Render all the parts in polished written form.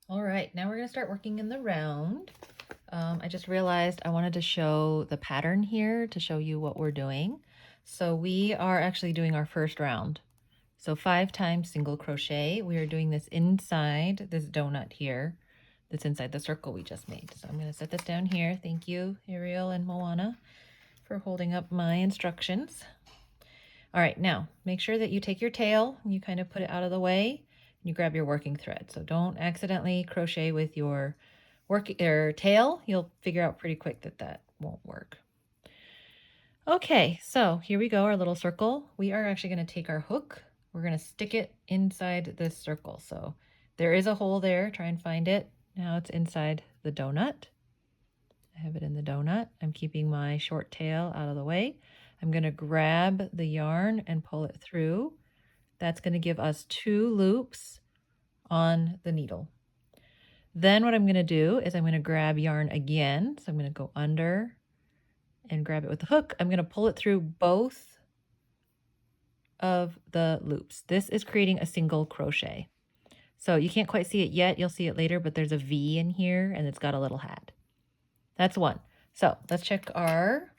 All right, now we're going to start working in the round. I just realized I wanted to show the pattern here to show you what we're doing. So we are actually doing our first round. So 5 times single crochet. We are doing this inside this donut here that's inside the circle we just made. So I'm going to set this down here. Thank you, Ariel and Moana, for holding up my instructions. All right, now make sure that you take your tail and you kind of put it out of the way and you grab your working thread. So don't accidentally crochet with your tail. You'll figure out pretty quick that that won't work. Okay, so here we go, our little circle. We are actually going to take our hook. We're going to stick it inside this circle. So there is a hole there. Try and find it. Now it's inside the donut. I have it in the donut. I'm keeping my short tail out of the way. I'm going to grab the yarn and pull it through. That's going to give us 2 loops on the needle. Then what I'm going to do is I'm going to grab yarn again. So I'm going to go under and grab it with the hook. I'm going to pull it through both of the loops. This is creating a single crochet. So you can't quite see it yet. You'll see it later, but there's a V in here and it's got a little hat. That's one. So let's check our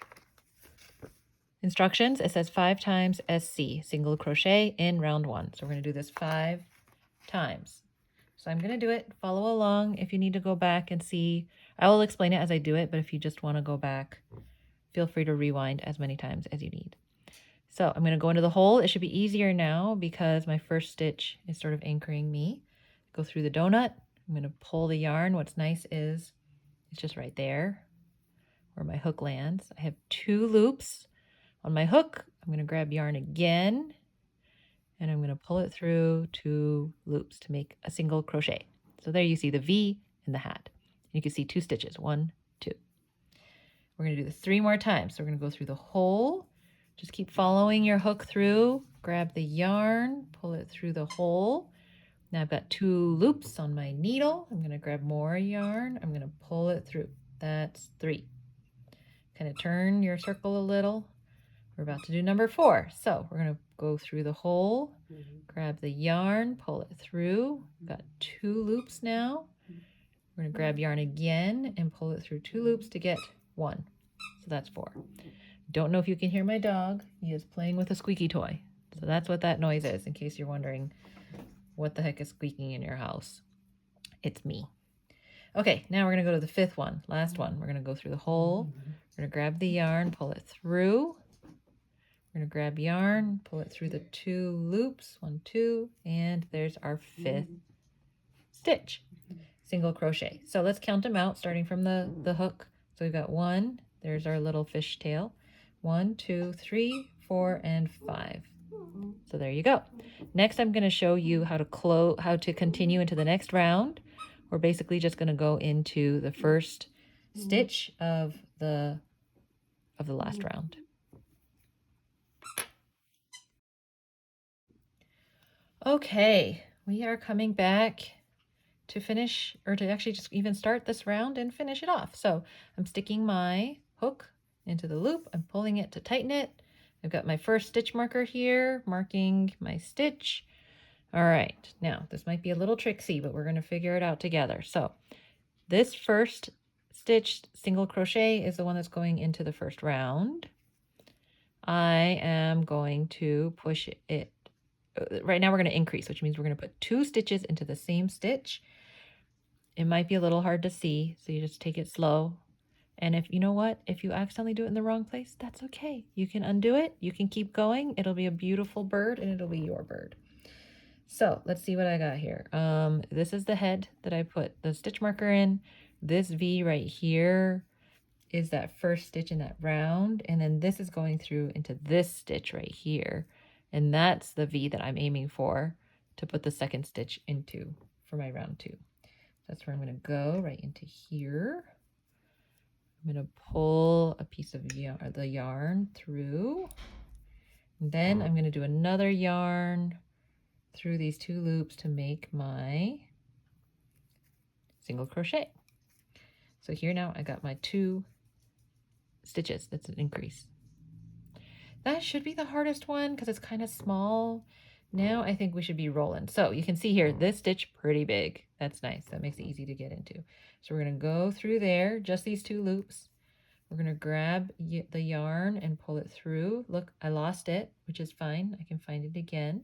instructions. It says 5 times SC, single crochet in round 1. So we're going to do this 5 times. So I'm going to do it. Follow along. If you need to go back and see, I will explain it as I do it, but if you just want to go back, feel free to rewind as many times as you need. So I'm going to go into the hole. It should be easier now because my first stitch is sort of anchoring me. Go through the donut. I'm going to pull the yarn. What's nice is it's just right there where my hook lands. I have 2 loops on my hook. I'm going to grab yarn again and I'm going to pull it through 2 loops to make a single crochet. So there you see the V and the hat. You can see 2 stitches, 1, 2. We're going to do this 3 more times. So we're going to go through the hole. Just keep following your hook through. Grab the yarn, pull it through the hole. Now I've got 2 loops on my needle. I'm going to grab more yarn. I'm going to pull it through. That's 3. Kind of turn your circle a little. We're about to do number 4. So we're going to go through the hole, grab the yarn, pull it through. We've got 2 loops now. We're going to grab yarn again and pull it through 2 loops to get 1. So that's 4. Don't know if you can hear my dog. He is playing with a squeaky toy. So that's what that noise is, in case you're wondering what the heck is squeaking in your house. It's me. Okay, now we're going to go to the 5th one, last one. We're going to go through the hole. We're going to grab the yarn, pull it through. We're going to grab yarn, pull it through the 2 loops, 1, 2, and there's our 5th stitch, single crochet. So let's count them out, starting from the hook. So we've got 1, there's our little fish tail, 1, 2, 3, 4, and 5. So there you go. Next, I'm going to show you how to continue into the next round. We're basically just going to go into the first stitch of the last round. Okay, we are coming back to finish, or to actually just even start this round and finish it off. So I'm sticking my hook into the loop. I'm pulling it to tighten it. I've got my first stitch marker here, marking my stitch. All right, now this might be a little tricksy, but we're going to figure it out together. So this first stitch single crochet is the one that's going into the first round. I am going to push it. Right now we're going to increase, which means we're going to put 2 stitches into the same stitch. It might be a little hard to see, so you just take it slow. And if you know what, if you accidentally do it in the wrong place, that's okay. You can undo it. You can keep going. It'll be a beautiful bird and it'll be your bird. So let's see what I got here. This is the head that I put the stitch marker in. This V right here is that first stitch in that round. And then this is going through into this stitch right here. And that's the V that I'm aiming for to put the second stitch into for my round 2. That's where I'm going to go, right into here. I'm going to pull a piece of the yarn through. And then I'm going to do another yarn through these 2 loops to make my single crochet. So here now I got my 2 stitches. That's an increase. That should be the hardest one because it's kind of small. Now I think we should be rolling. So you can see here, this stitch pretty big. That's nice. That makes it easy to get into. So we're going to go through there, just these 2 loops. We're going to grab the yarn and pull it through. Look, I lost it, which is fine. I can find it again.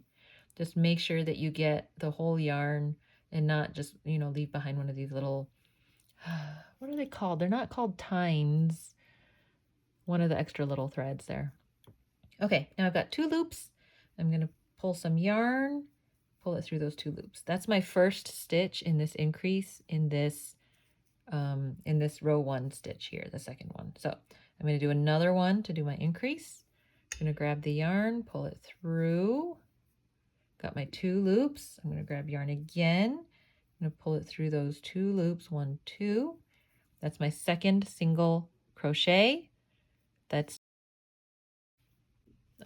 Just make sure that you get the whole yarn and not just, leave behind one of these little, what are they called? They're not called tines. One of the extra little threads there. Okay, now I've got 2 loops. I'm going to pull some yarn, pull it through those 2 loops. That's my first stitch in this increase in this row 1 stitch here, the second one. So I'm going to do another one to do my increase. I'm going to grab the yarn, pull it through. Got my 2 loops. I'm going to grab yarn again. I'm going to pull it through those 2 loops, 1, 2. That's my second single crochet. That's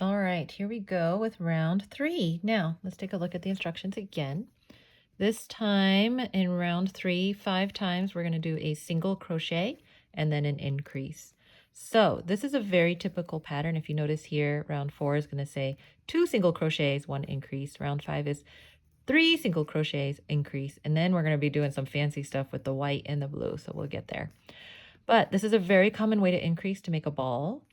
all right. Here we go with round 3. Now let's take a look at the instructions again. This time in round 3, 5 times, we're going to do a single crochet and then an increase. So this is a very typical pattern. If you notice here, round 4 is going to say 2 single crochets, 1 increase. Round 5 is 3 single crochets, increase. And then we're going to be doing some fancy stuff with the white and the blue, so we'll get there. But this is a very common way to increase to make a ball.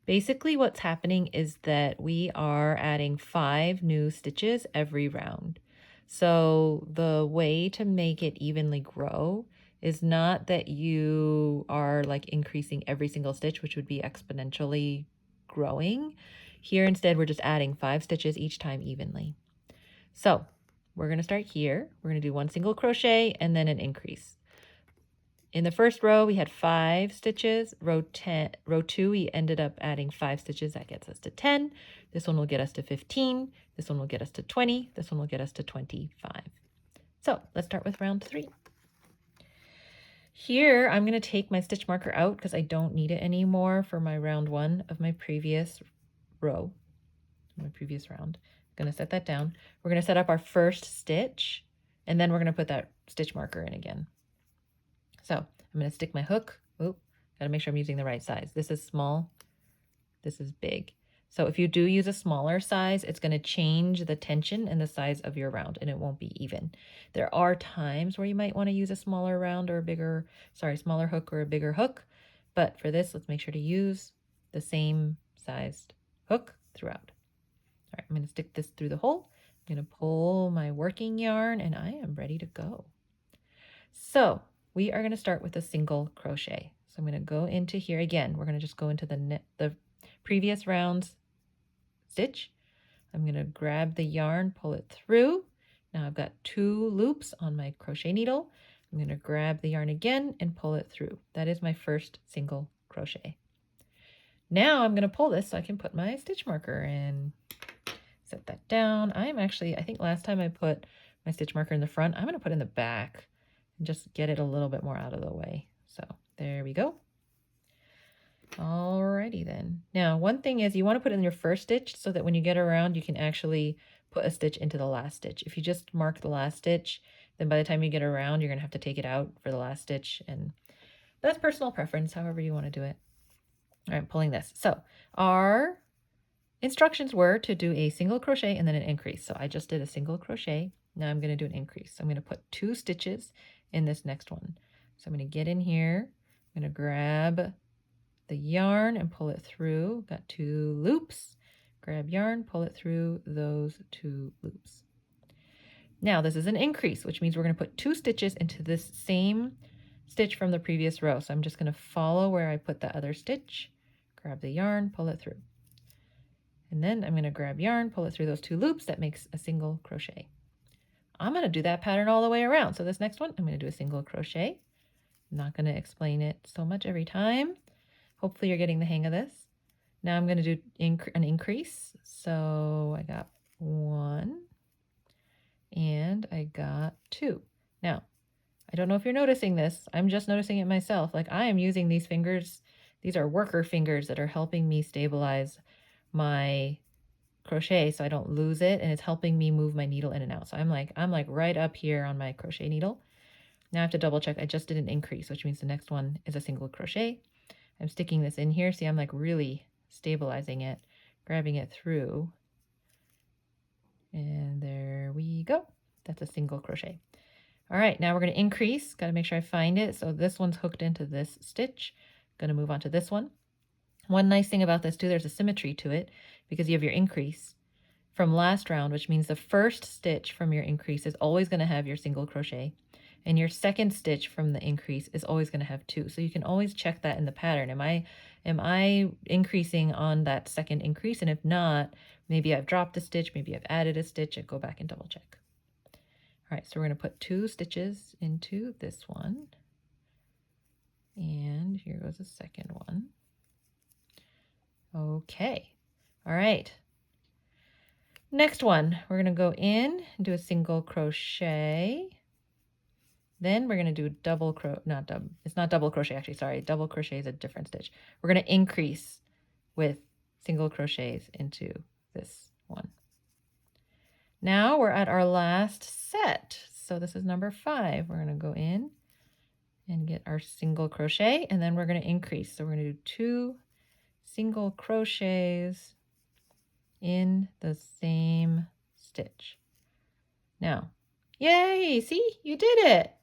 Basically, what's happening is that we are adding 5 new stitches every round. So the way to make it evenly grow is not that you are like increasing every single stitch, which would be exponentially growing. Here instead, we're just adding 5 stitches each time evenly. So we're going to start here. We're going to do 1 single crochet and then an increase. In the first row, we had 5 stitches. Row 2, we ended up adding 5 stitches. That gets us to 10. This one will get us to 15. This one will get us to 20. This one will get us to 25. So let's start with round 3. Here, I'm going to take my stitch marker out because I don't need it anymore for my round 1 of my previous row, my previous round. I'm going to set that down. We're going to set up our first stitch, and then we're going to put that stitch marker in again. So I'm going to stick my hook. Oop, got to make sure I'm using the right size. This is small. This is big. So if you do use a smaller size, it's going to change the tension and the size of your round, and it won't be even. There are times where you might want to use a smaller round or a bigger, smaller hook or a bigger hook. But for this, let's make sure to use the same sized hook throughout. All right, I'm going to stick this through the hole. I'm going to pull my working yarn, and I am ready to go. So we are going to start with a single crochet. So I'm going to go into here again. We're going to just go into the previous round's stitch. I'm going to grab the yarn, pull it through. Now I've got 2 loops on my crochet needle. I'm going to grab the yarn again and pull it through. That is my first single crochet. Now I'm going to pull this so I can put my stitch marker in. Set that down. I think last time I put my stitch marker in the front, I'm going to put it in the back and just get it a little bit more out of the way. So there we go. Alrighty then. Now, one thing is you want to put it in your first stitch so that when you get around, you can actually put a stitch into the last stitch. If you just mark the last stitch, then by the time you get around, you're going to have to take it out for the last stitch. And that's personal preference, however you want to do it. All right, I'm pulling this. So our instructions were to do a single crochet and then an increase. So I just did a single crochet. Now I'm going to do an increase. So I'm going to put 2 stitches in this next one. So I'm going to get in here. I'm going to grab the yarn and pull it through. Got 2 loops. Grab yarn, pull it through those 2 loops. Now this is an increase, which means we're going to put 2 stitches into this same stitch from the previous row. So I'm just going to follow where I put the other stitch, grab the yarn, pull it through. And then I'm going to grab yarn, pull it through those 2 loops. That makes a single crochet. I'm going to do that pattern all the way around. So this next one, I'm going to do a single crochet. I'm not going to explain it so much every time. Hopefully you're getting the hang of this. Now I'm going to do an increase. So I got 1 and I got 2. Now, I don't know if you're noticing this. I'm just noticing it myself. Like I am using these fingers. These are worker fingers that are helping me stabilize my crochet so I don't lose it, and it's helping me move my needle in and out. So I'm like right up here on my crochet needle. Now I have to double check. I just did an increase, which means the next one is a single crochet. I'm sticking this in here. See, I'm like really stabilizing it, grabbing it through. And there we go. That's a single crochet. All right, now we're going to increase. Got to make sure I find it. So this one's hooked into this stitch. Going to move on to this one. One nice thing about this too, there's a symmetry to it because you have your increase from last round, which means the first stitch from your increase is always going to have your single crochet, and your second stitch from the increase is always going to have two. So you can always check that in the pattern. Am I increasing on that second increase? And if not, maybe I've dropped a stitch, maybe I've added a stitch, and go back and double check. All right, so we're going to put 2 stitches into this one. And here goes the second one. Okay. All right. Next one, we're going to go in and do a single crochet. Then we're going to do double crochet, it's not double crochet actually, sorry. Double crochet is a different stitch. We're going to increase with single crochets into this one. Now we're at our last set. So this is number 5. We're going to go in and get our single crochet, and then we're going to increase. So we're going to do 2 single crochets in the same stitch. Now, yay, see, you did it.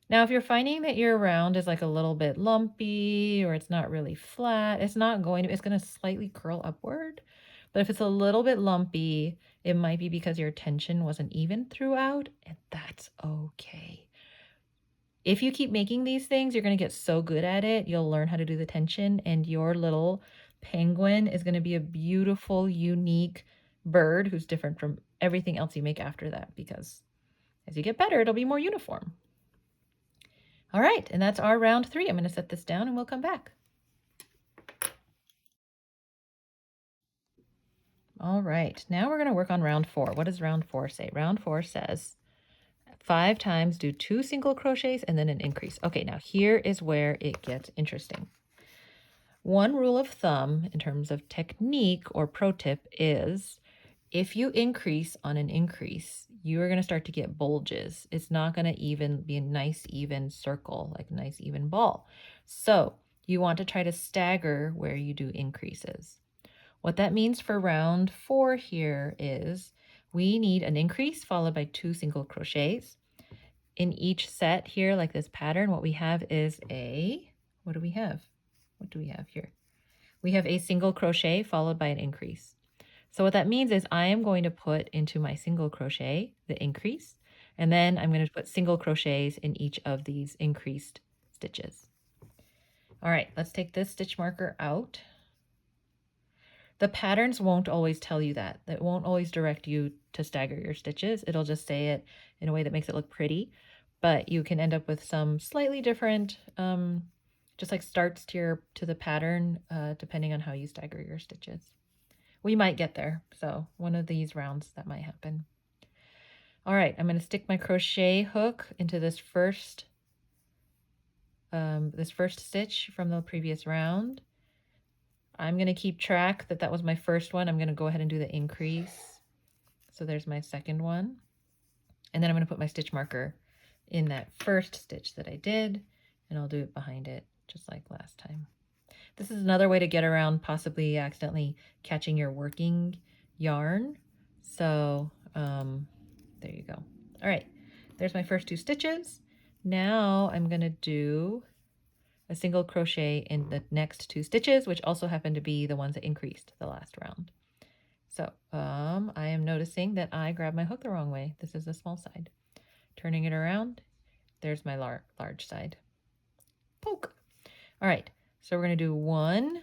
Now, if you're finding that your round is like a little bit lumpy or it's not really flat, it's going to slightly curl upward. But if it's a little bit lumpy, it might be because your tension wasn't even throughout, and that's okay. If you keep making these things, you're going to get so good at it. You'll learn how to do the tension, and your little penguin is going to be a beautiful, unique bird who's different from everything else you make after that, because as you get better, it'll be more uniform. All right, and that's our round 3. I'm going to set this down and we'll come back. All right, now we're going to work on round 4. What does round 4 say? Round 4 says 5 times do 2 single crochets and then an increase. Okay, now here is where it gets interesting. One rule of thumb in terms of technique or pro tip is if you increase on an increase, you are going to start to get bulges. It's not going to even be a nice even circle, like a nice even ball. So you want to try to stagger where you do increases. What that means for round 4 here is we need an increase followed by 2 single crochets. In each set here, like this pattern, what we have is what do we have? What do we have here? We have a single crochet followed by an increase. So what that means is I am going to put into my single crochet the increase, and then I'm going to put single crochets in each of these increased stitches. All right, let's take this stitch marker out. The patterns won't always tell you that. It won't always direct you to stagger your stitches. It'll just say it in a way that makes it look pretty, but you can end up with some slightly different just like starts to the pattern depending on how you stagger your stitches. We might get there, so one of these rounds that might happen. All right, I'm going to stick my crochet hook into this first stitch from the previous round. I'm going to keep track that was my first one. I'm going to go ahead and do the increase. So there's my second one. And then I'm going to put my stitch marker in that first stitch that I did, and I'll do it behind it just like last time. This is another way to get around possibly accidentally catching your working yarn. So there you go. All right, there's my first 2 stitches. Now I'm going to do a single crochet in the next 2 stitches, which also happen to be the ones that increased the last round. So I am noticing that I grabbed my hook the wrong way. This is the small side. Turning it around, there's my large side. Poke. All right, so we're going to do 1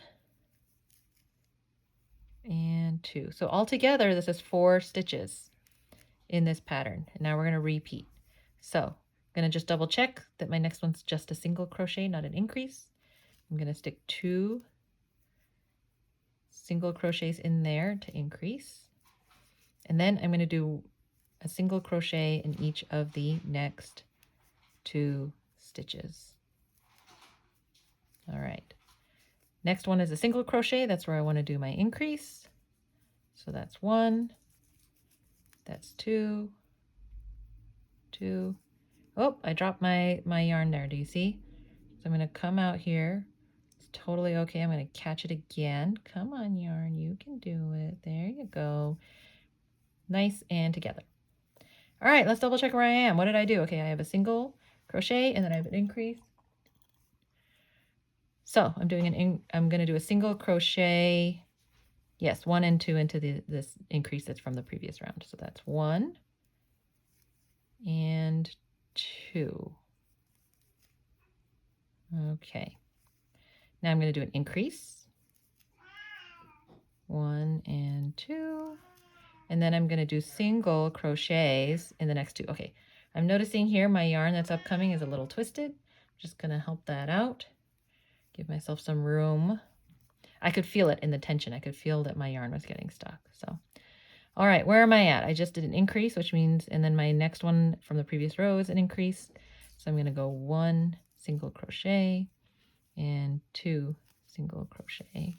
and 2. So altogether, this is 4 stitches in this pattern. And now we're going to repeat. So I'm going to just double check that my next one's just a single crochet, not an increase. I'm going to stick 2 single crochets in there to increase. And then I'm going to do a single crochet in each of the next 2 stitches. All right. Next one is a single crochet. That's where I want to do my increase. So that's 1, that's 2, 2. Oh, I dropped my yarn there. Do you see? So I'm going to come out here. It's totally okay. I'm going to catch it again. Come on, yarn. You can do it. There you go. nice and together. All right, let's double check where I am. What did I do? Okay, I have a single crochet and then I have an increase. So I'm going to do a single crochet. Yes, 1 and 2 into this increase that's from the previous round. So that's 1 and 2. Okay. Now I'm going to do an increase. 1 and 2. And then I'm going to do single crochets in the next 2. Okay. I'm noticing here my yarn that's upcoming is a little twisted. I'm just going to help that out. Give myself some room. I could feel it in the tension. I could feel that my yarn was getting stuck. So, all right, where am I at? I just did an increase, which means, and then my next one from the previous row is an increase. So I'm going to go 1 single crochet and 2 single crochet.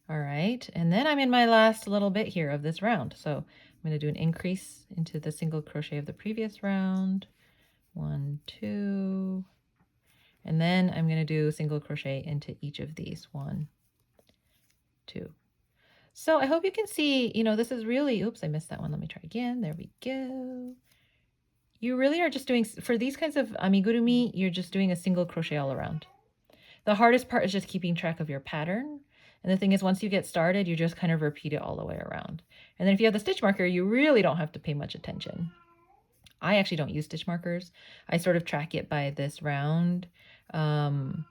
All right, and then I'm in my last little bit here of this round. So I'm going to do an increase into the single crochet of the previous round. 1, 2, and then I'm going to do single crochet into each of these. 1, 2. So I hope you can see, you know, this is really, oops, I missed that one. Let me try again. There we go. You really are just doing, for these kinds of amigurumi, you're just doing a single crochet all around. The hardest part is just keeping track of your pattern. And the thing is, once you get started, you just kind of repeat it all the way around. And then if you have the stitch marker, you really don't have to pay much attention. I actually don't use stitch markers. I sort of track it by this round. And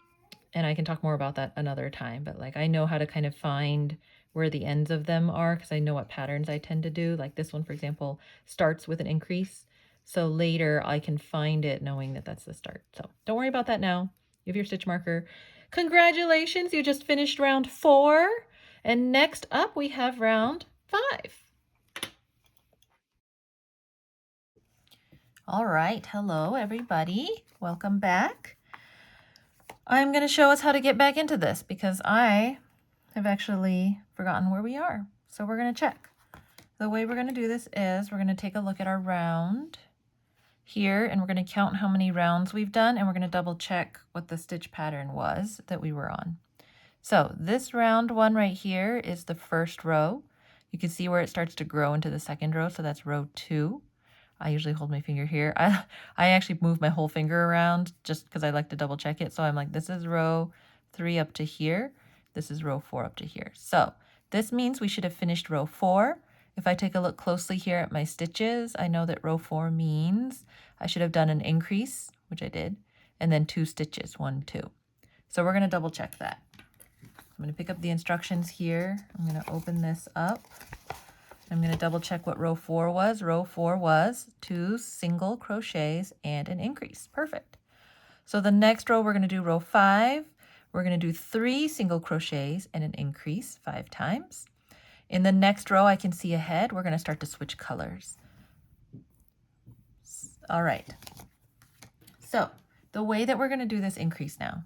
I can talk more about that another time, but like I know how to kind of find where the ends of them are because I know what patterns I tend to do. Like this one, for example, starts with an increase. So later I can find it knowing that that's the start. So don't worry about that now. You have your stitch marker. Congratulations, you just finished round 4. And next up we have round 5. All right, hello everybody. Welcome back. I'm going to show us how to get back into this because I have actually forgotten where we are. So we're going to check. The way we're going to do this is we're going to take a look at our round here and we're going to count how many rounds we've done and we're going to double check what the stitch pattern was that we were on. So this round 1 right here is the first row. You can see where it starts to grow into the second row, so that's row 2. I usually hold my finger here. I actually move my whole finger around just because I like to double check it. So I'm like, this is row 3 up to here. This is row 4 up to here. So this means we should have finished row 4. If I take a look closely here at my stitches, I know that row 4 means I should have done an increase, which I did, and then 2 stitches, 1, 2. So we're going to double check that. I'm going to pick up the instructions here. I'm going to open this up. I'm going to double check what row 4 was. Row 4 was 2 single crochets and an increase. Perfect. So the next row we're going to do row 5. We're going to do 3 single crochets and an increase 5 times. In the next row I can see ahead, we're going to start to switch colors. All right. So the way that we're going to do this increase now,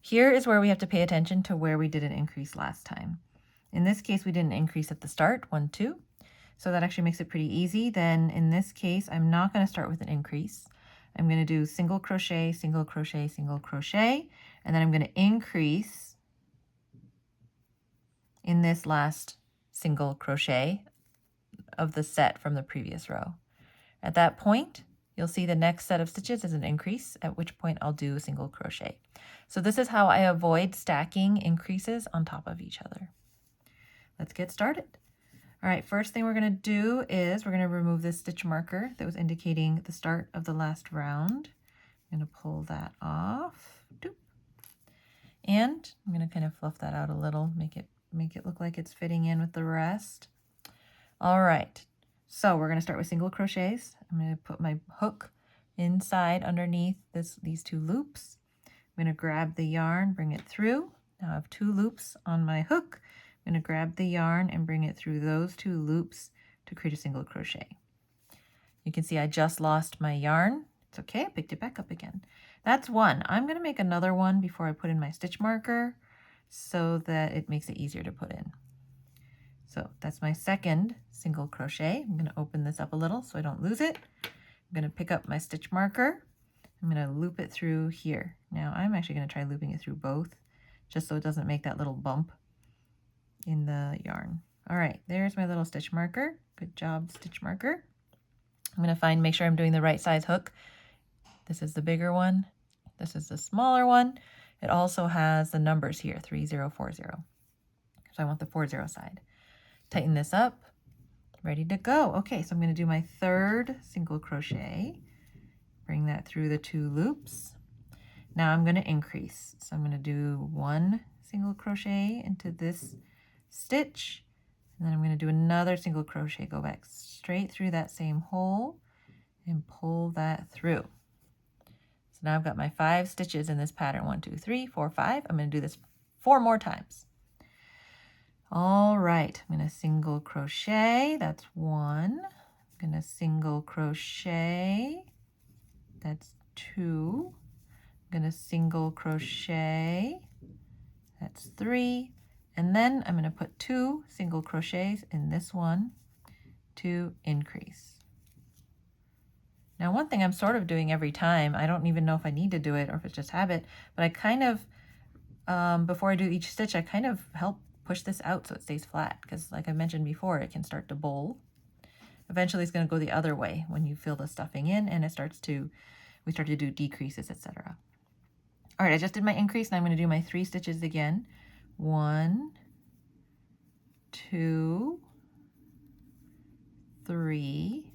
here is where we have to pay attention to where we did an increase last time. In this case, we did an increase at the start, 1, 2. So that actually makes it pretty easy. Then in this case, I'm not going to start with an increase. I'm going to do single crochet, single crochet, single crochet, and then I'm going to increase in this last single crochet of the set from the previous row. At that point, you'll see the next set of stitches is an increase, at which point I'll do a single crochet. So this is how I avoid stacking increases on top of each other. Let's get started. All right, first thing we're going to do is we're going to remove this stitch marker that was indicating the start of the last round. I'm going to pull that off. Doop. And I'm going to kind of fluff that out a little, make it look like it's fitting in with the rest. All right, so we're going to start with single crochets. I'm going to put my hook inside underneath these 2 loops. I'm going to grab the yarn, bring it through. Now I have 2 loops on my hook. I'm going to grab the yarn and bring it through those 2 loops to create a single crochet. You can see I just lost my yarn. It's okay, I picked it back up again. That's 1. I'm going to make another one before I put in my stitch marker so that it makes it easier to put in. So that's my second single crochet. I'm going to open this up a little so I don't lose it. I'm going to pick up my stitch marker. I'm going to loop it through here. Now I'm actually going to try looping it through both just so it doesn't make that little bump in the yarn. All right, there's my little stitch marker. Good job, stitch marker. I'm going to make sure I'm doing the right size hook. This is the bigger one. This is the smaller one. It also has the numbers here, 3040. So I want the 40 side. Tighten this up. Ready to go. Okay, so I'm going to do my third single crochet. Bring that through the 2 loops. Now I'm going to increase. So I'm going to do 1 single crochet into this stitch. And then I'm going to do another single crochet. Go back straight through that same hole and pull that through. So now I've got my 5 stitches in this pattern. 1, 2, 3, 4, 5. I'm going to do this 4 more times. All right, I'm going to single crochet. That's 1. I'm going to single crochet. That's 2. I'm going to single crochet. That's 3. And then I'm going to put 2 single crochets in this one to increase. Now, one thing I'm sort of doing every time, I don't even know if I need to do it or if it's just habit, but I kind of, before I do each stitch, I kind of help push this out so it stays flat, because like I mentioned before, it can start to bowl. Eventually it's going to go the other way when you fill the stuffing in and we start to do decreases, etc. All right, I just did my increase and I'm going to do my 3 stitches again. 1, 2, 3.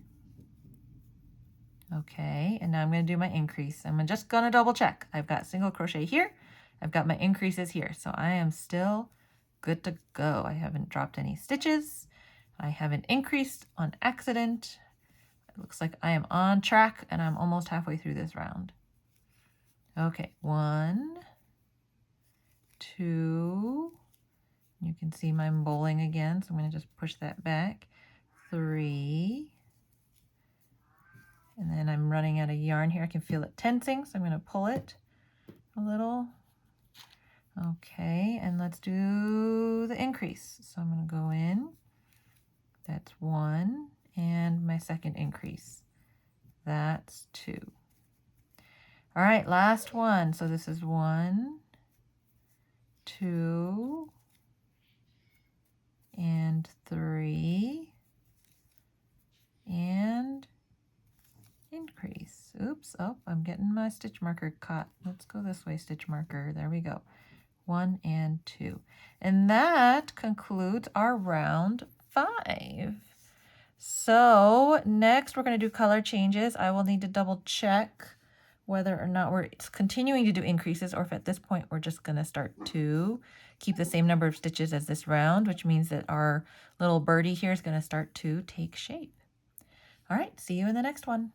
Okay, and now I'm going to do my increase. I'm just going to double check. I've got single crochet here. I've got my increases here. So I am still good to go. I haven't dropped any stitches. I haven't increased on accident. It looks like I am on track and I'm almost halfway through this round. Okay, 1, 2. You can see my bowling again, so I'm going to just push that back. 3. And then I'm running out of yarn here. I can feel it tensing, so I'm going to pull it a little. Okay, and let's do the increase. So I'm going to go in. That's 1, and my second increase. That's 2. All right, last one. So this is 1, 2, and 3, and increase. Oops, oh, I'm getting my stitch marker caught. Let's go this way, stitch marker. There we go. 1 and 2. And that concludes our round 5. So next we're going to do color changes. I will need to double check whether or not we're continuing to do increases or if at this point we're just going to start to keep the same number of stitches as this round, which means that our little birdie here is going to start to take shape. All right, see you in the next one.